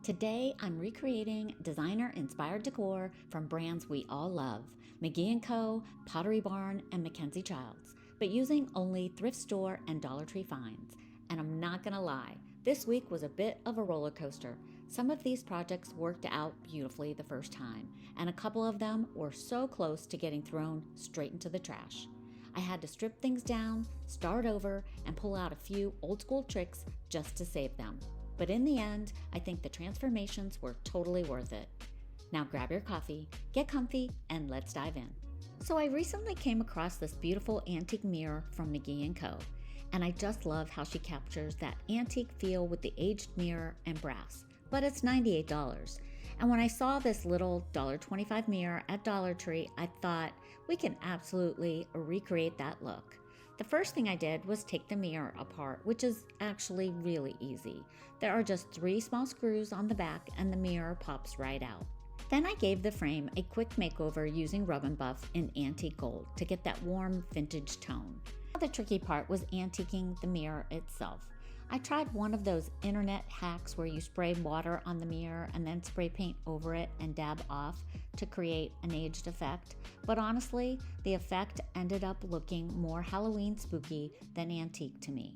Today, I'm recreating designer-inspired decor from brands we all love, McGee Co, Pottery Barn and MacKenzie-Childs, but using only thrift store and Dollar Tree finds. And I'm not gonna lie, this week was a bit of a roller coaster. Some of these projects worked out beautifully the first time, and a couple of them were so close to getting thrown straight into the trash. I had to strip things down, start over, and pull out a few old school tricks just to save them. But in the end, I think the transformations were totally worth it. Now grab your coffee, get comfy, and let's dive in. So I recently came across this beautiful antique mirror from McGee Co, and I just love how she captures that antique feel with the aged mirror and brass. But it's $98. And when I saw this little $1.25 mirror at Dollar Tree, I thought we can absolutely recreate that look. The first thing I did was take the mirror apart, which is actually really easy. There are just 3 small screws on the back and the mirror pops right out. Then I gave the frame a quick makeover using rub and buff in antique gold to get that warm vintage tone. The tricky part was antiquing the mirror itself. I tried one of those internet hacks where you spray water on the mirror and then spray paint over it and dab off to create an aged effect, but honestly, the effect ended up looking more Halloween spooky than antique to me.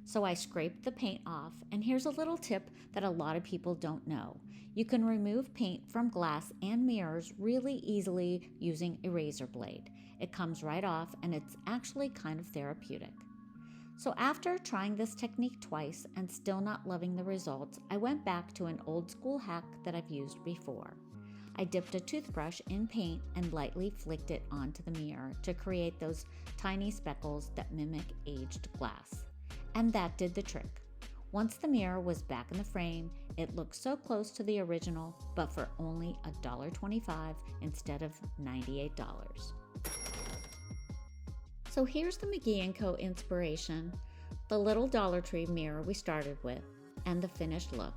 So I scraped the paint off, and here's a little tip that a lot of people don't know. You can remove paint from glass and mirrors really easily using a razor blade. It comes right off, and it's actually kind of therapeutic. So after trying this technique twice and still not loving the results, I went back to an old school hack that I've used before. I dipped a toothbrush in paint and lightly flicked it onto the mirror to create those tiny speckles that mimic aged glass. And that did the trick. Once the mirror was back in the frame, it looked so close to the original, but for only $1.25 instead of $98. So here's the McGee Co inspiration, the little Dollar Tree mirror we started with, and the finished look.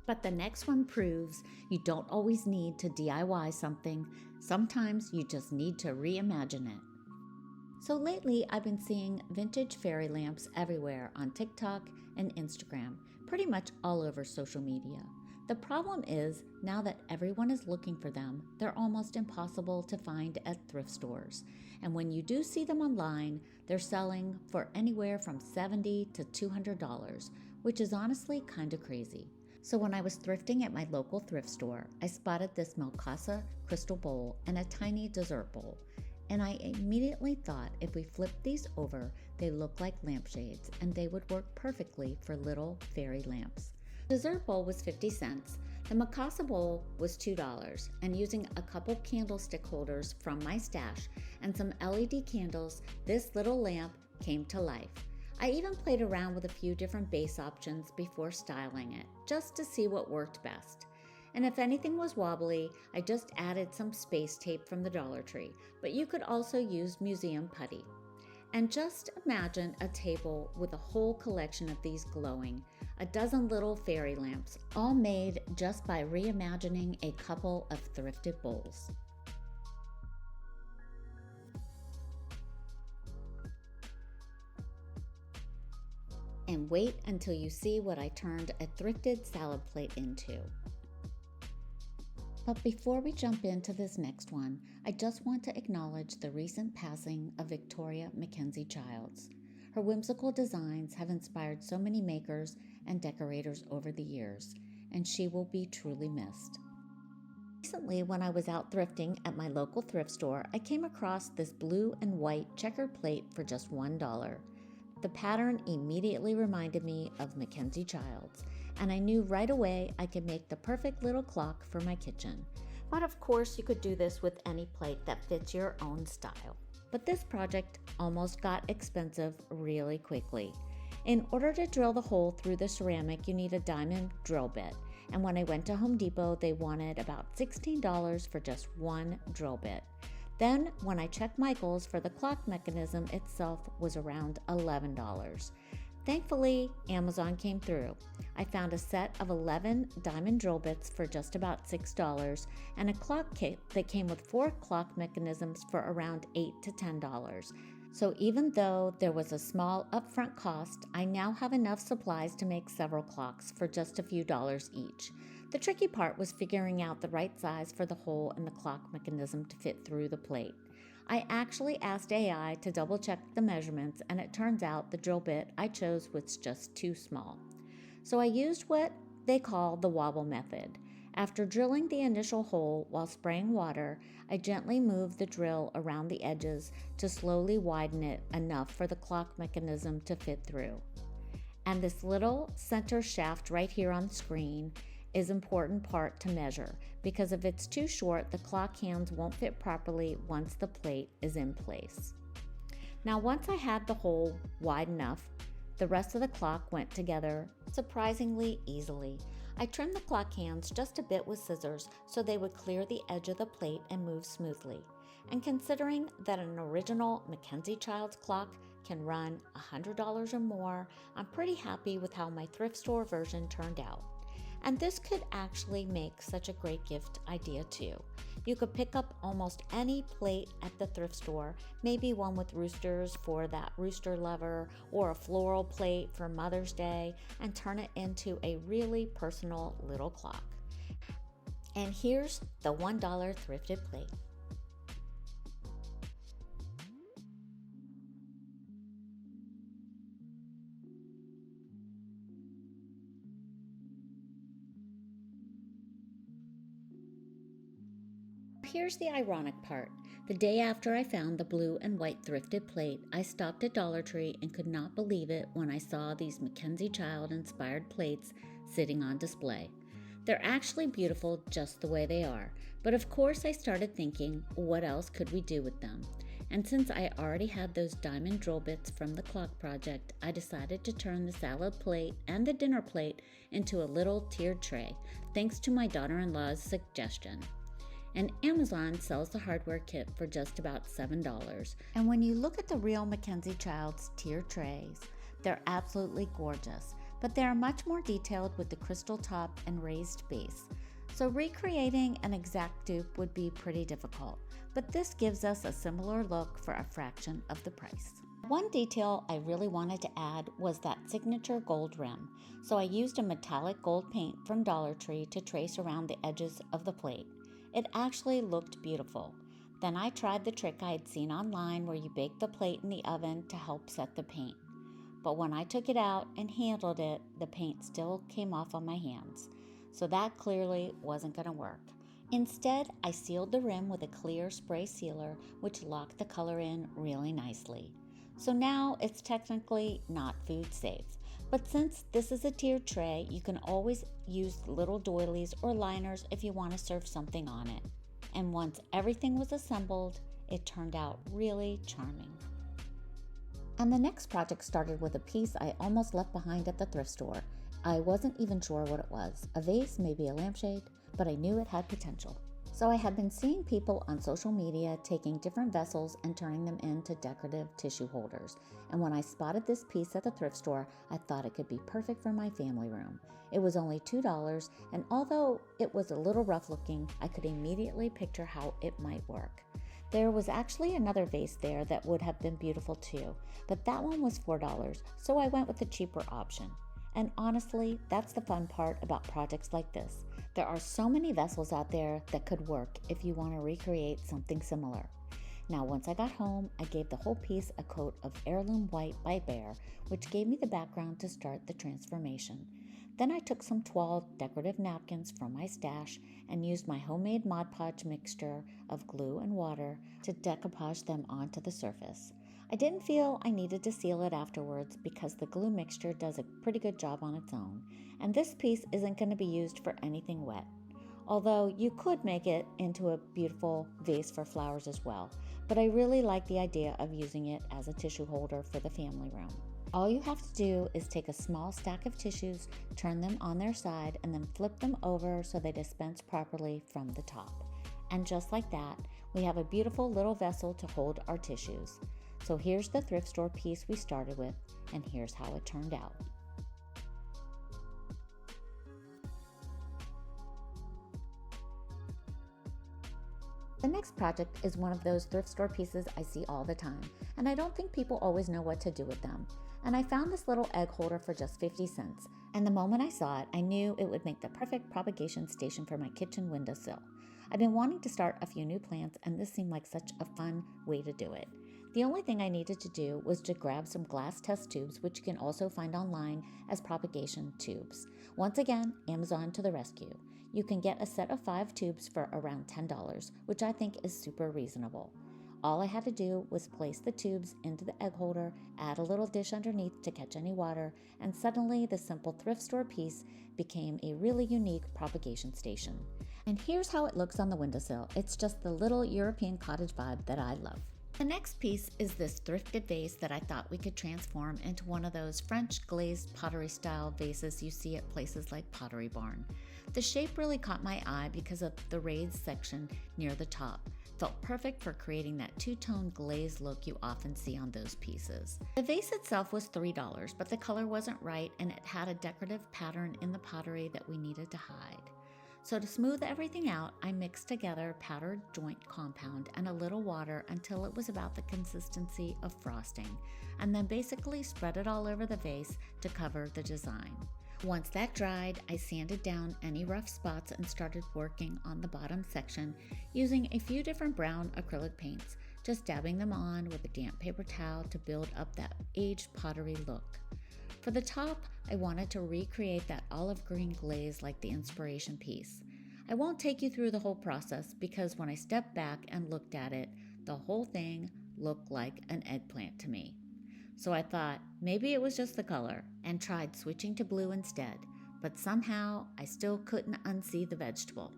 But the next one proves you don't always need to DIY something. Sometimes you just need to reimagine it. So lately, I've been seeing vintage fairy lamps everywhere on TikTok and Instagram, pretty much all over social media. The problem is, now that everyone is looking for them, they're almost impossible to find at thrift stores. And when you do see them online, they're selling for anywhere from $70 to $200, which is honestly kind of crazy. So when I was thrifting at my local thrift store, I spotted this Melcasa crystal bowl and a tiny dessert bowl. And I immediately thought if we flipped these over, they look like lampshades and they would work perfectly for little fairy lamps. The dessert bowl was 50 cents, the Melcasa bowl was $2, and using a couple candlestick holders from my stash and some LED candles, this little lamp came to life. I even played around with a few different base options before styling it, just to see what worked best. And if anything was wobbly, I just added some space tape from the Dollar Tree, but you could also use museum putty. And just imagine a table with a whole collection of these glowing, a dozen little fairy lamps, all made just by reimagining a couple of thrifted bowls. And wait until you see what I turned a thrifted salad plate into. But before we jump into this next one, I just want to acknowledge the recent passing of Victoria MacKenzie-Childs. Her whimsical designs have inspired so many makers and decorators over the years, and she will be truly missed. Recently, when I was out thrifting at my local thrift store, I came across this blue and white checkered plate for just $1. The pattern immediately reminded me of MacKenzie-Childs, and I knew right away I could make the perfect little clock for my kitchen. But of course, you could do this with any plate that fits your own style. But this project almost got expensive really quickly. In order to drill the hole through the ceramic, you need a diamond drill bit. And when I went to Home Depot, they wanted about $16 for just one drill bit. Then, when I checked Michael's for the clock mechanism itself was around $11. Thankfully, Amazon came through. I found a set of 11 diamond drill bits for just about $6 and a clock kit that came with 4 clock mechanisms for around $8 to $10. So even though there was a small upfront cost, I now have enough supplies to make several clocks for just a few dollars each. The tricky part was figuring out the right size for the hole in the clock mechanism to fit through the plate. I actually asked AI to double check the measurements, and it turns out the drill bit I chose was just too small. So I used what they call the wobble method. After drilling the initial hole while spraying water, I gently moved the drill around the edges to slowly widen it enough for the clock mechanism to fit through. And this little center shaft right here on the screen is an important part to measure, because if it's too short, the clock hands won't fit properly once the plate is in place. Now, once I had the hole wide enough, the rest of the clock went together surprisingly easily. I trimmed the clock hands just a bit with scissors so they would clear the edge of the plate and move smoothly. And considering that an original MacKenzie-Childs clock can run $100 or more, I'm pretty happy with how my thrift store version turned out. And this could actually make such a great gift idea too. You could pick up almost any plate at the thrift store, maybe one with roosters for that rooster lover, or a floral plate for Mother's Day, and turn it into a really personal little clock. And here's the $1 thrifted plate. Here's the ironic part. The day after I found the blue and white thrifted plate, I stopped at Dollar Tree and could not believe it when I saw these MacKenzie-Child inspired plates sitting on display. They're actually beautiful just the way they are, but of course I started thinking, what else could we do with them? And since I already had those diamond drill bits from the clock project, I decided to turn the salad plate and the dinner plate into a little tiered tray, thanks to my daughter-in-law's suggestion. And Amazon sells the hardware kit for just about $7. And when you look at the real MacKenzie-Childs tier trays, they're absolutely gorgeous, but they are much more detailed with the crystal top and raised base. So recreating an exact dupe would be pretty difficult, but this gives us a similar look for a fraction of the price. One detail I really wanted to add was that signature gold rim, so I used a metallic gold paint from Dollar Tree to trace around the edges of the plate. It actually looked beautiful. Then I tried the trick I had seen online where you bake the plate in the oven to help set the paint. But when I took it out and handled it, the paint still came off on my hands. So that clearly wasn't going to work. Instead, I sealed the rim with a clear spray sealer, which locked the color in really nicely. So now it's technically not food safe. But since this is a tiered tray, you can always use little doilies or liners if you want to serve something on it. And once everything was assembled, it turned out really charming. And the next project started with a piece I almost left behind at the thrift store. I wasn't even sure what it was. A vase, maybe a lampshade, but I knew it had potential. So I had been seeing people on social media taking different vessels and turning them into decorative tissue holders. And when I spotted this piece at the thrift store, I thought it could be perfect for my family room. It was only $2, and although it was a little rough looking, I could immediately picture how it might work. There was actually another vase there that would have been beautiful too, but that one was $4, so I went with the cheaper option. And honestly, that's the fun part about projects like this. There are so many vessels out there that could work if you want to recreate something similar. Now, once I got home, I gave the whole piece a coat of heirloom white by Behr, which gave me the background to start the transformation. Then I took some Toile decorative napkins from my stash and used my homemade Mod Podge mixture of glue and water to decoupage them onto the surface. I didn't feel I needed to seal it afterwards because the glue mixture does a pretty good job on its own, and this piece isn't going to be used for anything wet. Although you could make it into a beautiful vase for flowers as well, but I really like the idea of using it as a tissue holder for the family room. All you have to do is take a small stack of tissues, turn them on their side, and then flip them over so they dispense properly from the top. And just like that, we have a beautiful little vessel to hold our tissues. So here's the thrift store piece we started with, and here's how it turned out. The next project is one of those thrift store pieces I see all the time, and I don't think people always know what to do with them. And I found this little egg holder for just 50 cents, and the moment I saw it, I knew it would make the perfect propagation station for my kitchen windowsill. I've been wanting to start a few new plants, and this seemed like such a fun way to do it. The only thing I needed to do was to grab some glass test tubes, which you can also find online as propagation tubes. Once again, Amazon to the rescue. You can get a set of 5 tubes for around $10, which I think is super reasonable. All I had to do was place the tubes into the egg holder, add a little dish underneath to catch any water, and suddenly the simple thrift store piece became a really unique propagation station. And here's how it looks on the windowsill. It's just the little European cottage vibe that I love. The next piece is this thrifted vase that I thought we could transform into one of those French glazed pottery style vases you see at places like Pottery Barn. The shape really caught my eye because of the raised section near the top. Felt perfect for creating that two-tone glazed look you often see on those pieces. The vase itself was $3, but the color wasn't right and it had a decorative pattern in the pottery that we needed to hide. So to smooth everything out, I mixed together powdered joint compound and a little water until it was about the consistency of frosting, and then basically spread it all over the vase to cover the design. Once that dried, I sanded down any rough spots and started working on the bottom section using a few different brown acrylic paints, just dabbing them on with a damp paper towel to build up that aged pottery look. For the top, I wanted to recreate that olive green glaze like the inspiration piece. I won't take you through the whole process because when I stepped back and looked at it, the whole thing looked like an eggplant to me. So I thought maybe it was just the color and tried switching to blue instead, but somehow I still couldn't unsee the vegetable.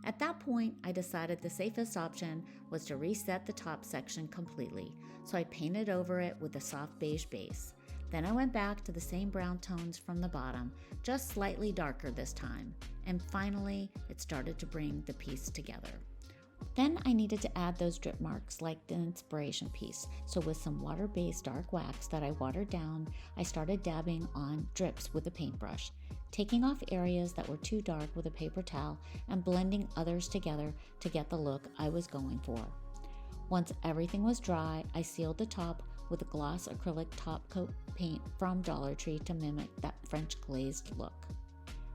At that point, I decided the safest option was to reset the top section completely, so I painted over it with a soft beige base. Then I went back to the same brown tones from the bottom, just slightly darker this time, and finally it started to bring the piece together. Then I needed to add those drip marks like the inspiration piece, so with some water-based dark wax that I watered down, I started dabbing on drips with a paintbrush, taking off areas that were too dark with a paper towel and blending others together to get the look I was going for. Once everything was dry, I sealed the top with a gloss acrylic top coat paint from Dollar Tree to mimic that French glazed look.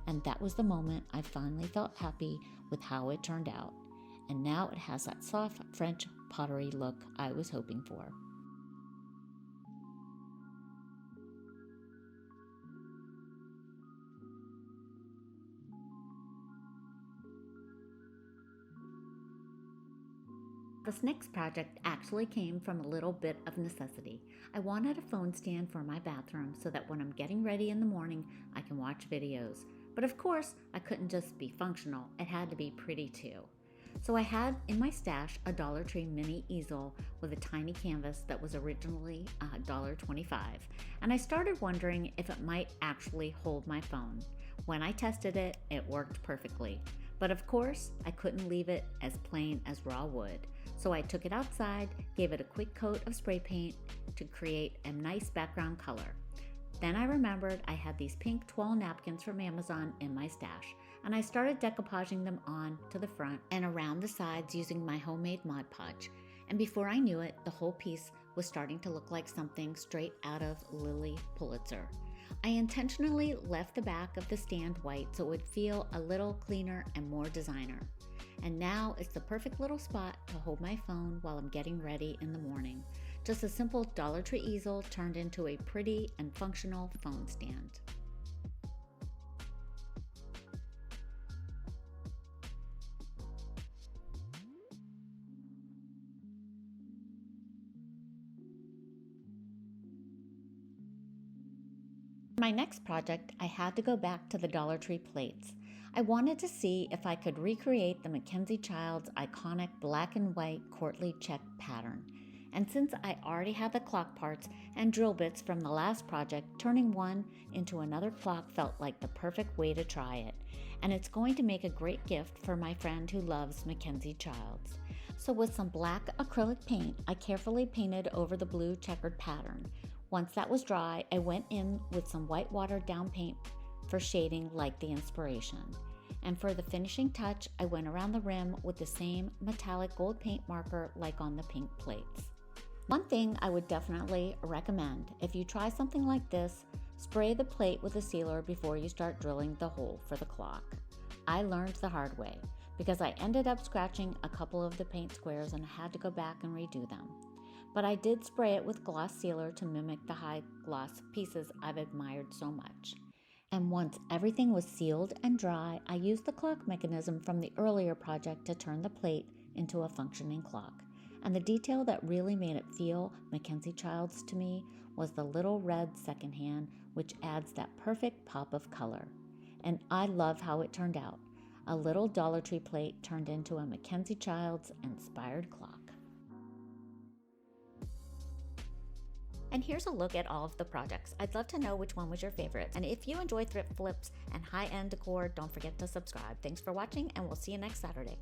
And that was the moment I finally felt happy with how it turned out. And now it has that soft French pottery look I was hoping for. This next project actually came from a little bit of necessity. I wanted a phone stand for my bathroom so that when I'm getting ready in the morning, I can watch videos. But of course, I couldn't just be functional, it had to be pretty too. So I had in my stash a Dollar Tree mini easel with a tiny canvas that was originally $1.25, and I started wondering if it might actually hold my phone. When I tested it, it worked perfectly. But of course, I couldn't leave it as plain as raw wood. So I took it outside, gave it a quick coat of spray paint to create a nice background color. Then I remembered I had these pink Toile napkins from Amazon in my stash, and I started decoupaging them on to the front and around the sides using my homemade Mod Podge. And before I knew it, the whole piece was starting to look like something straight out of Lilly Pulitzer. I intentionally left the back of the stand white so it would feel a little cleaner and more designer. And now it's the perfect little spot to hold my phone while I'm getting ready in the morning. Just a simple Dollar Tree easel turned into a pretty and functional phone stand. For my next project, I had to go back to the Dollar Tree plates. I wanted to see if I could recreate the MacKenzie-Childs iconic black and white courtly check pattern. And since I already had the clock parts and drill bits from the last project, turning one into another clock felt like the perfect way to try it. And it's going to make a great gift for my friend who loves MacKenzie-Childs. So with some black acrylic paint, I carefully painted over the blue checkered pattern. Once that was dry, I went in with some white watered down paint for shading like the inspiration. And for the finishing touch, I went around the rim with the same metallic gold paint marker like on the pink plates. One thing I would definitely recommend, if you try something like this, spray the plate with a sealer before you start drilling the hole for the clock. I learned the hard way because I ended up scratching a couple of the paint squares and had to go back and redo them. But I did spray it with gloss sealer to mimic the high gloss pieces I've admired so much. And once everything was sealed and dry, I used the clock mechanism from the earlier project to turn the plate into a functioning clock. And the detail that really made it feel MacKenzie-Childs to me was the little red second hand, which adds that perfect pop of color. And I love how it turned out. A little Dollar Tree plate turned into a MacKenzie-Childs inspired clock. And here's a look at all of the projects. I'd love to know which one was your favorite. And if you enjoy thrift flips and high-end decor, don't forget to subscribe. Thanks for watching, and we'll see you next Saturday.